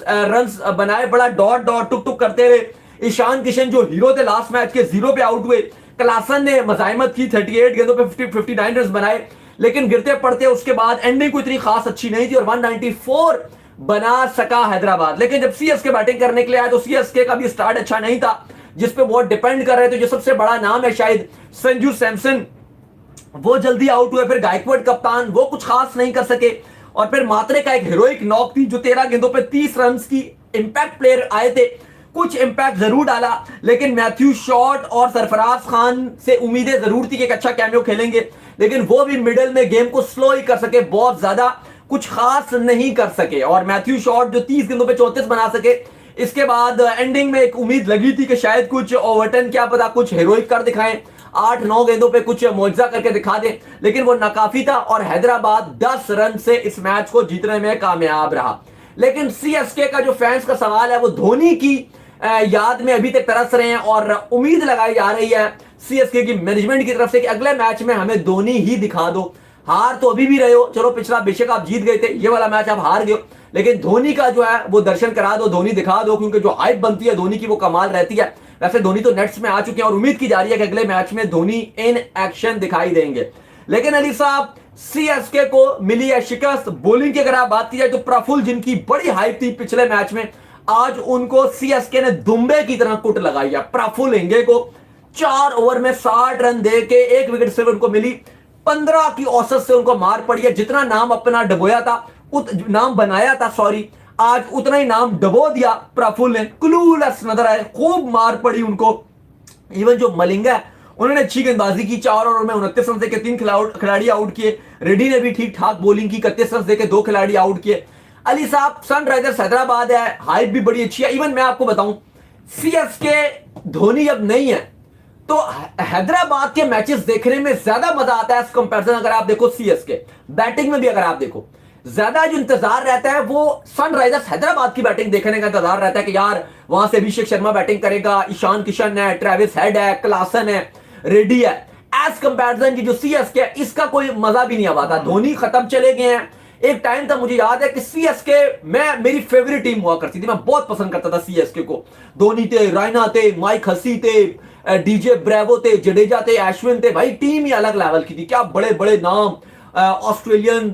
Runs बनाए, बड़ा dot dot टुक टुक करते रहे। ईशान किशन जो हीरो थे लास्ट मैच के 0 पे आउट हुए। क्लासन ने मजाइमत की, 38 गेंदों पे 59 रन बनाए, लेकिन गिरते पड़ते उसके बाद एंडिंग को इतनी खास अच्छी नहीं थी और 194 बना सका हैदराबाद। लेकिन जब सीएसके बैटिंग करने के लिए आया तो सीएसके का भी स्टार्ट अच्छा नहीं था, जिसपे बहुत डिपेंड कर रहे थे। जो सबसे बड़ा नाम है शायद संजू सैमसन, वो जल्दी आउट हुए। फिर गायकवाड कप्तान, वो कुछ खास नहीं कर सके। और फिर मात्रे का एक हीरोइक नॉक थी, जो 13 गेंदों पे 30 रन की इंपैक्ट प्लेयर आए थे, कुछ इंपैक्ट जरूर डाला। लेकिन मैथ्यू शॉट और सरफराज खान से उम्मीदें जरूर थी कि एक अच्छा कैमियो खेलेंगे, लेकिन वो भी मिडिल में गेम को स्लो ही कर सके, बहुत ज्यादा कुछ खास नहीं कर सके। और मैथ्यू शॉट जो 30 गेंदों पे 34 बना सके, इसके बाद एंडिंग में एक उम्मीद लगी थी कि शायद कुछ ओवरटन, क्या पता कुछ हीरोइक कर दिखाएं, 8-9 गेंदों पे कुछ मुआवजा करके दिखा दे, लेकिन वो नाकाफी था और हैदराबाद 10 रन से इस मैच को जीतने में कामयाब रहा। लेकिन सीएसके का जो फैंस का सवाल है, वो धोनी की याद में अभी तक तरस रहे हैं और उम्मीद लगाई जा रही है सीएसके की मैनेजमेंट की तरफ से कि अगले मैच में हमें धोनी ही दिखा दो। हार तो अभी भी रहे हो, चलो पिछला बेशक आप जीत गए थे, ये वाला मैच आप हार गए हो, लेकिन धोनी का जो है वो दर्शन करा दो, धोनी दिखा दो, क्योंकि जो हाइप बनती है धोनी की वो कमाल रहती है। वैसे धोनी तो नेट्स में आ चुके हैं और उम्मीद की जा रही है कि अगले मैच में धोनी इन एक्शन दिखाई देंगे। लेकिन अली साहब, सीएसके को मिली है शिकस्त। बॉलिंग की अगर आप बात की जाए तो प्रफुल, जिनकी बड़ी हाइप थी पिछले मैच में, आज उनको सीएसके ने दुम्बे की तरह कुट लगाई है। प्रफुल इंगे को 4 ओवर में 60 रन दे के 1 विकेट सिर्फ उनको मिली, 15 की औसत से उनको मार पड़ी है। जितना नाम अपना डबोया था, नाम बनाया था सॉरी, आज उतना ही नाम डबो दिया प्रफुल ने। क्लूलेस नजर आए, खूब मार पड़ी उनको। इवन जो मलिंगा है, उन्होंने अच्छी गेंदबाजी की, 4 ओवर में 29 रन देके 3 खिलाड़ी आउट किए। रेड्डी ने भी ठीक ठाक बॉलिंग की, 31 रन देके 2 खिलाड़ी आउट किए। अली साहब, सनराइजर्स हैदराबाद है, हाइप भी बड़ी अच्छी है। इवन मैं आपको बताऊं, सीएसके धोनी अब नहीं है तो हैदराबाद के मैचेस देखने में ज्यादा मजा आता है एज कंपैरिजन। अगर आप देखो सीएसके बैटिंग में भी, अगर आप देखो, ज्यादा जो इंतजार रहता है वो सनराइजर्स हैदराबाद की बैटिंग देखने का इंतजार रहता है कि यार वहां से अभिषेक शर्मा बैटिंग करेगा, ईशान किशन है, ट्रेविस हेड है, क्लासन है, रेड्डी है। एज कंपैरिजन की जो सीएसके है, इसका कोई मजा भी नहीं आ पाता। धोनी खत्म चले गए हैं। एक टाइम था, मुझे याद है कि सीएसके मेरी फेवरेट टीम हुआ करती थी, मैं बहुत पसंद करता था सीएसके को। धोनी थे, रायना थे, माइक हसी थे, डीजे ब्रेवो थे, जडेजा थे, अश्विन थे, भाई टीम ही अलग लेवल की थी। क्या बड़े बड़े नाम, ऑस्ट्रेलियन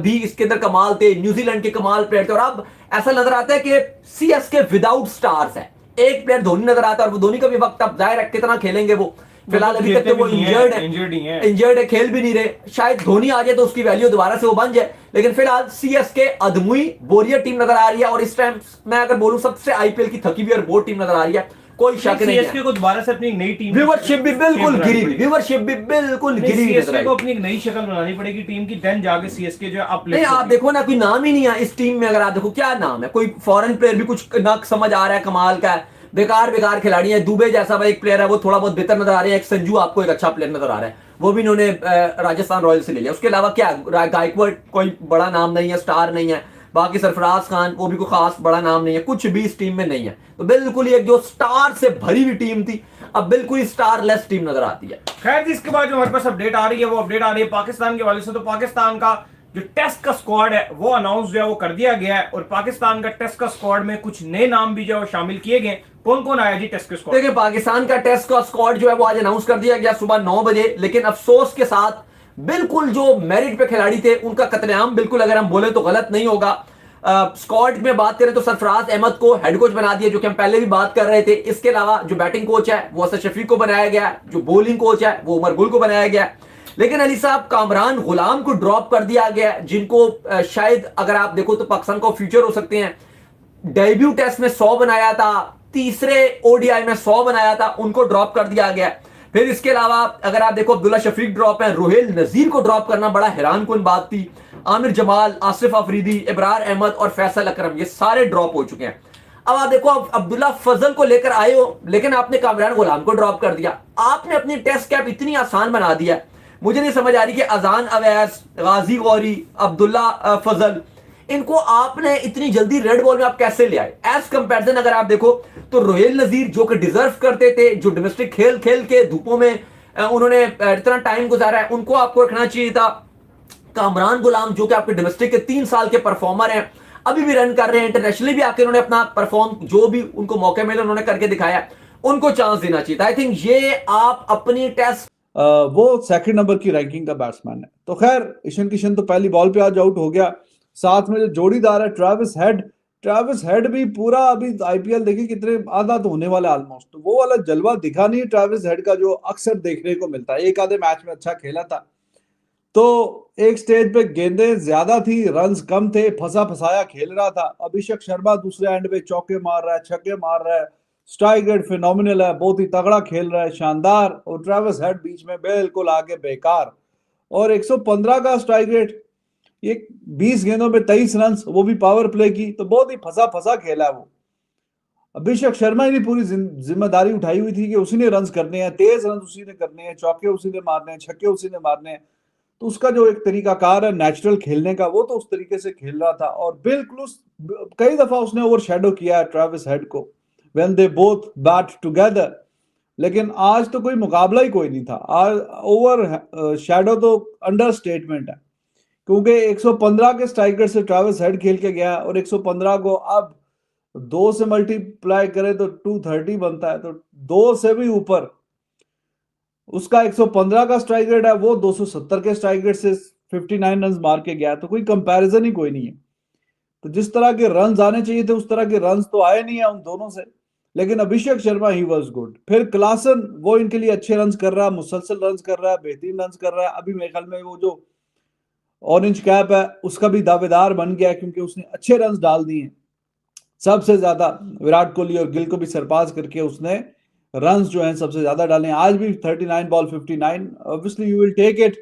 भी इसके अंदर कमाल थे, न्यूजीलैंड के कमाल प्लेयर थे। और अब ऐसा नजर आता है कि सीएसके विदाउट स्टार्स है। एक प्लेयर धोनी नजर आता है और वो धोनी का भी वक्त अब जाहिर है कितना खेलेंगे वो। फिलहाल अभी तक तो वो इंजर्ड है, खेल भी नहीं रहे। शायद धोनी आ जाए तो उसकी वैल्यू दोबारा से वो बन जाए, लेकिन फिलहाल सीएसके अदमुई बोरियत टीम नजर आ रही है। और इस टाइम मैं अगर बोलूं, सबसे आईपीएल की थकी हुई और बोर टीम नजर आ रही है, कोई शक नहीं है। सीएसके को दोबारा से अपनी नई टीम, व्यूअरशिप भी बिल्कुल गिरी, व्यूअरशिप भी बिल्कुल गिरी। सीएसके को अपनी एक नई शक्ल बनानी पड़ेगी टीम की, देन जाके सीएसके जो है नहीं, आप देखो ना, कोई नाम ही नहीं है इस टीम में। अगर आप देखो क्या नाम है, कोई फॉरेन प्लेयर भी कुछ न समझ आ रहा है, कमाल का है। बेकार बेकार खिलाड़ी है। दुबे जैसा भाई एक प्लेयर है, वो थोड़ा बहुत बेहतर नजर आ रहा है। एक संजू आपको एक अच्छा प्लेयर नजर आ रहा है, वो भी इन्होंने राजस्थान रॉयल्स से ले लिया। उसके अलावा क्या, गायकवाड कोई बड़ा नाम नहीं है, स्टार नहीं है। बाकी सरफराज खान, वो भी कोई खास बड़ा नाम नहीं है, कुछ भी इस टीम में नहीं है। तो बिल्कुल एक जो स्टार से भरी हुई टीम थी, अब बिल्कुल स्टारलेस टीम नजर आती है। खैर, इसके बाद जो हमारे पास अपडेट आ रही है, वो अपडेट आ रही है पाकिस्तान के वाले से। तो पाकिस्तान का जो टेस्ट का स्क्वाड है वो अनाउंस जो है वो कर दिया गया है, और पाकिस्तान का टेस्ट का स्क्वाड में कुछ नए नाम भी जो है शामिल किए गए। कौन कौन आया जी टेस्ट के स्क्वाड? देखिए, पाकिस्तान का टेस्ट का स्क्वाड जो है वो आज अनाउंस कर दिया गया सुबह 9 बजे। लेकिन अफसोस के साथ बिल्कुल जो मेरिट पे खिलाड़ी थे उनका कतलेआम, बिल्कुल अगर हम बोले तो गलत नहीं होगा। स्क्वाड में बात करें तो सरफराज अहमद को हेड कोच बना दिया, जो कि हम पहले भी बात कर रहे थे। इसके अलावा जो बैटिंग कोच है वो असद शफीक को बनाया गया, जो बॉलिंग कोच है वो उमर गुल को बनाया गया। लेकिन अली साहब, कामरान गुलाम को ड्रॉप कर दिया गया, जिनको शायद अगर आप देखो तो पाकिस्तान को फ्यूचर हो सकते हैं। डेब्यू टेस्ट में 100 बनाया था, तीसरे ओडीआई में 100 बनाया था, उनको ड्रॉप कर दिया गया। फिर इसके अलावा अगर आप देखो, अब्दुल्ला शफीक ड्रॉप है, रोहेल नजीर को ड्रॉप करना बड़ा हैरान कुन बात थी। आमिर जमाल, आसिफ अफरीदी, इब्रार अहमद और फैसल अकरम, ये सारे ड्रॉप हो चुके हैं। अब आप देखो, अब्दुल्ला फजल को लेकर आए हो, लेकिन आपने कामरान गुलाम को ड्रॉप कर दिया। आपने अपनी टेस्ट कैप इतनी आसान बना दिया, मुझे नहीं समझ आ रही कि अजान अवैस, गाजी गौरी, अब्दुल्ला फजल, इनको आपने इतनी जल्दी रेड बॉल में आप कैसे ले आए? एज कंपैरिजन अगर आप देखो तो रोहेल नजीर, जो कि डिजर्व करते थे, जो डोमेस्टिक खेल खेल के धूपों में उन्होंने इतना टाइम गुजारा है, उनको आपको रखना चाहिए था। कामरान गुलाम, जो कि आपके डोमेस्टिक के 3 साल के परफॉर्मर हैं, अभी भी रन कर रहे हैं, इंटरनेशनली भी आके उन्होंने अपना परफॉर्म, जो भी उनको मौके मिले उन्होंने करके दिखाया, उनको चांस देना चाहिए। आई थिंक ये आप अपनी टेस्ट वो सेकंड नंबर की रैंकिंग का बैट्समैन है। तो खैर ईशान किशन तो पहली बॉल पे आज आउट हो गया। साथ में जो जोड़ीदार है ट्रेविस हेड भी पूरा, अभी आईपीएल देखिए कितने आधा तो होने वाला ऑलमोस्ट, तो वो वाला जलवा दिखा नहीं ट्रेविस हेड का जो अक्सर देखने को मिलता है। एक आधे मैच में अच्छा खेला था, तो एक स्टेज पे गेंदें ज्यादा थी, रन्स कम थे, फंसा फंसाया खेल रहा था। अभिषेक शर्मा दूसरे एंड पे चौके मार रहा है, छक्के मार रहा है, स्ट्राइक रेट फिनोमिनल है, बहुत ही तगड़ा खेल रहा है, शानदार। और ट्रेविस हेड बीच में बिल्कुल आगे बेकार, और 115 का स्ट्राइक रेट, ये 20 गेंदों में 23 रन, वो भी पावर प्ले की, तो बहुत ही फंसा फंसा खेला है वो। अभिषेक शर्मा ही ने पूरी जिम्मेदारी उठाई हुई थी कि उसी ने रन करने हैं, तेज रन उसी ने करने हैं, चौके उसी ने मारने हैं, छक्के उसी ने मारने हैं। तो उसका जो एक तरीकाकार है नेचुरल खेलने का, वो तो उस तरीके से खेल रहा था। और बिल्कुल कई दफा उसने ओवर शेडो किया है ट्रेविस हेड को, when they both bat together, लेकिन आज तो कोई मुकाबला ही कोई नहीं था। आज ओवर शेडो तो अंडर स्टेटमेंट है, क्योंकि 115 के स्ट्राइक रेट से ट्रेविस हेड खेल के गया, और 115 को अब 2 से मल्टीप्लाई करे तो 230 बनता है, तो 2 से भी ऊपर उसका 115 का स्ट्राइक रेट है, वो 270 के स्ट्राइक रेट से 59 रन मार के गया, तो कोई कंपैरिजन ही कोई नहीं है। तो जिस तरह के रन आने चाहिए थे उस तरह के रन तो आए नहीं है उन दोनों से, लेकिन Abhishek Sharma he was good. फिर क्लासन, वो इनके लिए अच्छे रन कर रहा है, मुसलसल रन कर रहा है, बेहतरीन रन कर रहा है। अभी मेरे ख्याल में वो जो ऑरेंज कैप है उसका भी दावेदार बन गया, क्योंकि उसने अच्छे रन डाल दिए, सबसे ज्यादा विराट कोहली और गिल को भी सरपास करके उसने रन्स जो हैं सबसे ज्यादा डाले। आज भी 39 ball 59, obviously you will take it.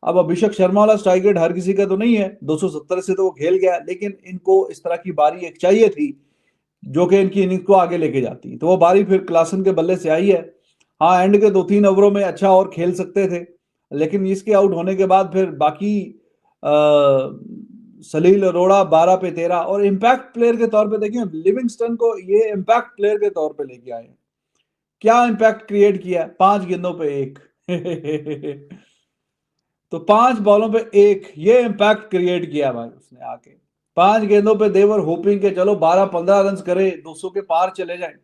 अब अभिषेक शर्मा वाला स्ट्राइक रेट हर किसी का तो नहीं है, 270 से तो वो खेल गया, लेकिन इनको इस तरह की बारी एक चाहिए थी जो कि इनकी इनिंग को आगे लेके जाती, तो वो बारी फिर क्लासन के बल्ले से आई है। हाँ, एंड के 2-3 ओवरों में अच्छा और खेल सकते थे, लेकिन इसके आउट होने के बाद फिर बाकी सलील अरोड़ा 12 पे 13, और इम्पैक्ट प्लेयर के तौर पे देखिए लिविंगस्टन को ये इम्पैक्ट प्लेयर के तौर पे लेके आए। क्या इम्पैक्ट क्रिएट किया, 5 गेंदों पे 1 तो 5 बॉलों पे 1, ये इम्पैक्ट क्रिएट किया भाई उसने आके। 5 गेंदों पे देवर होपिंग के चलो 12-15 रन करे, 200 के पार चले जाए,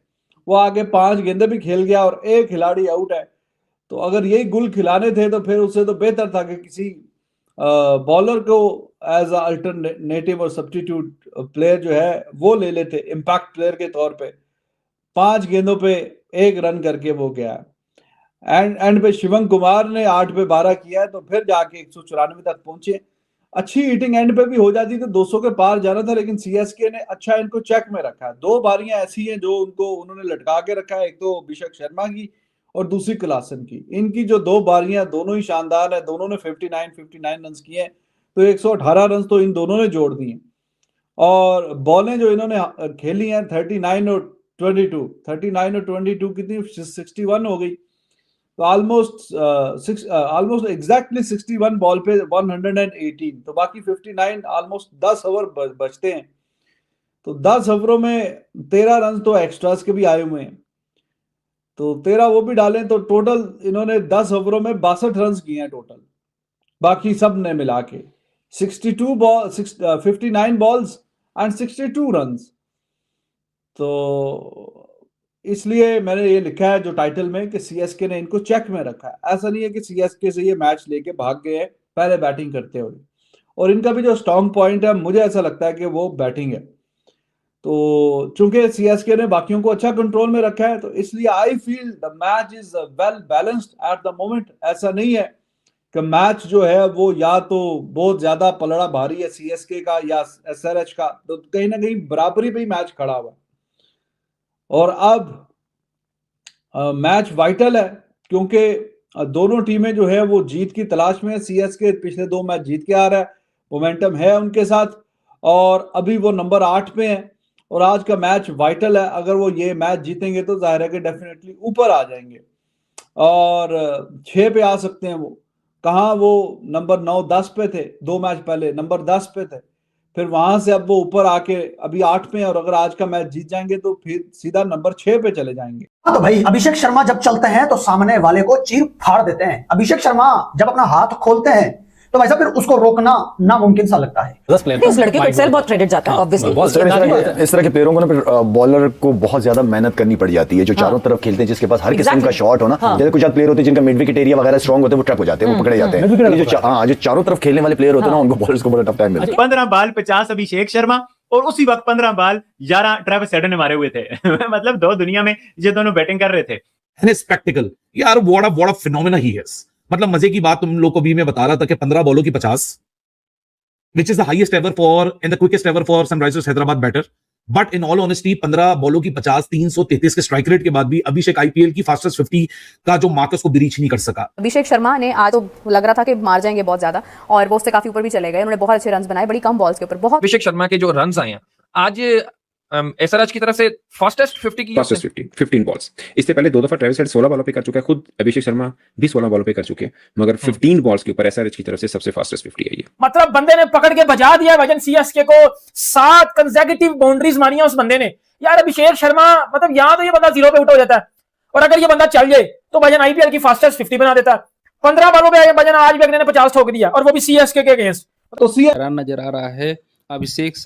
वो आगे 5 गेंदे भी खेल गया और एक खिलाड़ी आउट है। तो अगर यही गुल खिलाने थे तो फिर उससे तो बेहतर था कि किसी बॉलर को एज अल्टरनेटिव और सब्स्टिट्यूट प्लेयर जो है वो ले लेते इम्पैक्ट प्लेयर के तौर पे। 5 गेंदों पे 1 रन करके वो गया। एंड पे शिवम कुमार ने 8 पे 12 किया है, तो फिर जाके 194 तक पहुंचे। अच्छी हिटिंग एंड पे भी हो जाती तो 200 के पार जाना था, लेकिन सीएसके ने अच्छा इनको चेक में रखा है। 2 बारियां ऐसी हैं जो उन्होंने लटका के रखा है, एक तो अभिषेक शर्मा की और दूसरी क्लासन की। इनकी जो 2 बारियां दोनों ही शानदार है, दोनों ने 59 रन किए, तो 118 रन तो इन दोनों ने जोड़ दिए। और बॉलें जो इन्होंने खेली हैं 39 और 22 कितनी 61 हो गई, तो ऑलमोस्ट एग्जैक्टली 61 बॉल पे 118, तो बाकी 59, ऑलमोस्ट 10 ओवर बचते हैं। तो 10 ओवरों में 13 रन तो एक्स्ट्रास के भी आए हुए हैं, तो 13 वो भी डालें तो टोटल इन्होंने 10 ओवरों में 62 रन किए हैं टोटल, बाकी सब ने मिला के 59 बॉल्स एंड 62 रन। तो इसलिए मैंने ये लिखा है जो टाइटल में कि सीएसके ने इनको चेक में रखा है। ऐसा नहीं है कि सीएसके से ये मैच लेके भाग गए पहले बैटिंग करते हुए, और इनका भी जो स्ट्रॉन्ग पॉइंट है मुझे ऐसा लगता है कि वो बैटिंग है। तो चूंकि सीएसके ने बाकियों को अच्छा कंट्रोल में रखा है, तो इसलिए I feel the match is well balanced at the moment. ऐसा नहीं है कि मैच जो है वो या तो बहुत ज्यादा पलड़ा भारी है सीएसके का या एसआरएच का, तो कहीं ना कहीं बराबरी पे ही मैच खड़ा हुआ। और अब मैच वाइटल है, क्योंकि दोनों टीमें जो है वो जीत की तलाश में है। सीएसके पिछले 2 मैच जीत के आ रहा है, मोमेंटम है उनके साथ, और अभी वो नंबर 8 पे है, और आज का मैच वाइटल है। अगर वो ये मैच जीतेंगे तो जाहिर है कि डेफिनेटली ऊपर आ जाएंगे और 6 पे आ सकते हैं। वो कहाँ, वो नंबर 9-10 पे थे 2 मैच पहले, नंबर 10 पे थे, फिर वहां से अब वो ऊपर आके अभी 8 पे हैं, और अगर आज का मैच जीत जाएंगे तो फिर सीधा नंबर 6 पे चले जाएंगे। तो भाई अभिषेक शर्मा जब चलते हैं तो सामने वाले को चीर फाड़ देते हैं। अभिषेक शर्मा जब अपना हाथ खोलते हैं तो भाई साहब फिर उसको रोकना नामुमकिन सा लगता है। उस लड़के को एक्सेल बहुत क्रेडिट जाता है ऑब्वियसली। इस तरह के प्लेयरों को ना बॉलर को बहुत ज्यादा मेहनत करनी पड़ जाती है, जो चारों तरफ खेलते हैं, जिसके पास हर किस्म का शॉट हो ना। जैसे कुछ प्लेयर होते हैं जिनका मिड विकेट एरिया वगैरह स्ट्रांग होते हैं, वो ट्रैप हो जाते हैं, वो पकड़े जाते हैं। जो चारों तरफ खेलने वाले प्लेयर होते हैं ना, उनको बॉलर्स को बड़ा टफ टाइम मिलता है। 15 बॉल 50 अभिषेक शर्मा और उसी वक्त 15 बॉल 11 ट्रेविस हेड ने मारे हुए थे। मतलब दो दुनिया में ये दोनों बैटिंग कर रहे थे। स्पेक्टिकल यार, what a phenomena he is. मतलब मजे की बात तुम लोग को भी मैं बता रहा था कि 15 बॉलों की 50, which is the highest ever for and the quickest ever for Sunrisers Hyderabad batter. But in all honesty 15 बॉलों की 50, 333 के स्ट्राइक रेट के बाद भी अभिषेक आईपीएल की फास्टेस्ट 50 का जो मार्क उसको भी रीच नहीं कर सका। अभिषेक शर्मा ने आज तो लग रहा था कि मार जाएंगे बहुत ज्यादा, और वो उससे काफी ऊपर भी चले गए। उन्होंने बहुत अच्छे रन बनाए बड़ी कम बॉल्स के ऊपर। बहुत अभिषेक शर्मा के जो रन्स आए हैं आज एसआरएच की तरफ से फास्टेस्ट 50 की, फास्टेस्ट 15 बॉल्स। इससे पहले 2 दफा ट्रेविस हेड 16 बॉलों पे कर चुका है, खुद अभिषेक शर्मा भी 16 बॉलों पे कर चुके हैं, मगर 15 बॉल्स के ऊपर एसआरएच की तरफ से सबसे फास्टेस्ट 50 है ये। मतलब बंदे ने पकड़ के बजा दिया वजन सीएसके को, 7 कंसेक्यूटिव बाउंड्रीज मारी हैं उस बंदे ने। यार अभिषेक शर्मा मतलब यहां तो ये बंदा 0 पे आउट हो जाता है, और अगर ये बंदा चल जाए तो भजन आईपीएल की फास्टेस्ट 50 बना देता है। 15 बॉलों पे भजन आज भी अगले ने 50 ठोक दिया, और वो भी सीएसके के अगेंस्ट। तो नजर आ रहा है अभिषेक